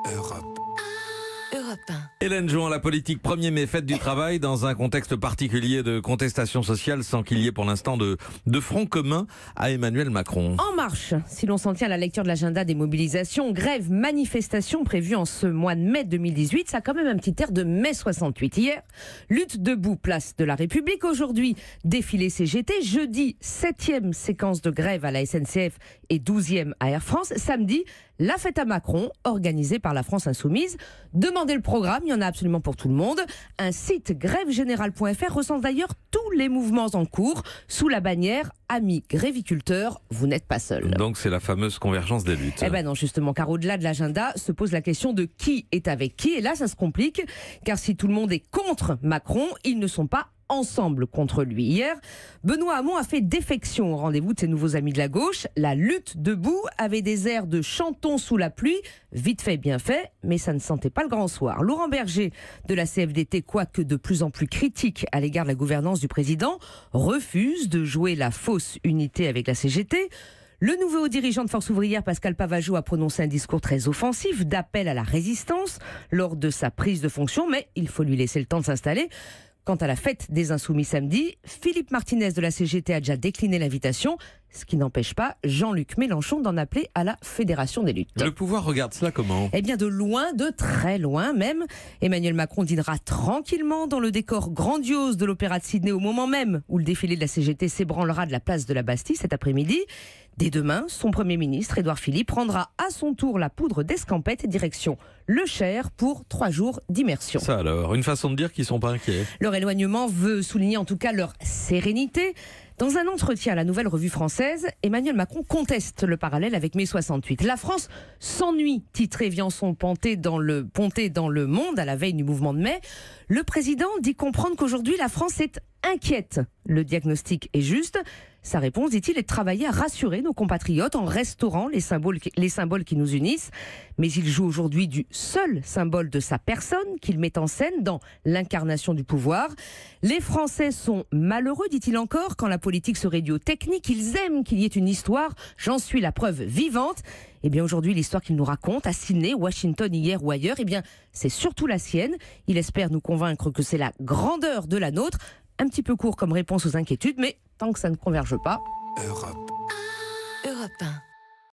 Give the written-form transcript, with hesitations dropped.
Europe 1. Hélène Jouan, la politique 1er mai, fête du travail dans un contexte particulier de contestation sociale sans qu'il y ait pour l'instant de front commun à Emmanuel Macron. En marche, si l'on s'en tient à la lecture de l'agenda des mobilisations, grèves, manifestations prévues en ce mois de mai 2018, ça a quand même un petit air de mai 68. Hier, lutte debout, place de la République. Aujourd'hui, défilé CGT. Jeudi, 7e séquence de grève à la SNCF et 12e à Air France. Samedi, la fête à Macron, organisée par la France Insoumise. Demandez le programme, il y en a absolument pour tout le monde. Un site grèvegénérale.fr recense d'ailleurs tous les mouvements en cours sous la bannière « Amis gréviculteurs, vous n'êtes pas seuls ». Donc c'est la fameuse convergence des luttes. Eh ben non, justement, car au-delà de l'agenda se pose la question de qui est avec qui. Et là, ça se complique, car si tout le monde est contre Macron, ils ne sont pas ensemble contre lui. Hier, Benoît Hamon a fait défection au rendez-vous de ses nouveaux amis de la gauche. La lutte debout avait des airs de chantons sous la pluie, vite fait, bien fait, mais ça ne sentait pas le grand soir. Laurent Berger de la CFDT, quoique de plus en plus critique à l'égard de la gouvernance du président, refuse de jouer la fausse unité avec la CGT. Le nouveau dirigeant de Force ouvrière, Pascal Pavageau, a prononcé un discours très offensif d'appel à la résistance lors de sa prise de fonction, mais il faut lui laisser le temps de s'installer. Quant à la fête des Insoumis samedi, Philippe Martinez de la CGT a déjà décliné l'invitation, ce qui n'empêche pas Jean-Luc Mélenchon d'en appeler à la Fédération des luttes. Le pouvoir regarde cela comment ? Eh bien de loin, de très loin même. Emmanuel Macron dînera tranquillement dans le décor grandiose de l'Opéra de Sydney au moment même où le défilé de la CGT s'ébranlera de la place de la Bastille cet après-midi. Dès demain, son Premier ministre, Édouard Philippe, prendra à son tour la poudre d'escampette direction Le Cher pour 3 jours d'immersion. Ça alors, une façon de dire qu'ils ne sont pas inquiets. Leur éloignement veut souligner en tout cas leur sérénité. Dans un entretien à la Nouvelle Revue Française, Emmanuel Macron conteste le parallèle avec mai 68. La France s'ennuie, titré Viançon ponté dans le Monde à la veille du mouvement de mai. Le président dit comprendre qu'aujourd'hui la France est inquiète. Le diagnostic est juste. Sa réponse, dit-il, est de travailler à rassurer nos compatriotes en restaurant les symboles qui nous unissent. Mais il joue aujourd'hui du seul symbole de sa personne qu'il met en scène dans l'incarnation du pouvoir. Les Français sont malheureux, dit-il encore, quand la politique se réduit aux techniques. Ils aiment qu'il y ait une histoire. J'en suis la preuve vivante. Eh bien aujourd'hui, l'histoire qu'il nous raconte à Sydney, Washington, hier ou ailleurs, eh bien c'est surtout la sienne. Il espère nous convaincre que c'est la grandeur de la nôtre. Un petit peu court comme réponse aux inquiétudes, mais tant que ça ne converge pas. Europe 1.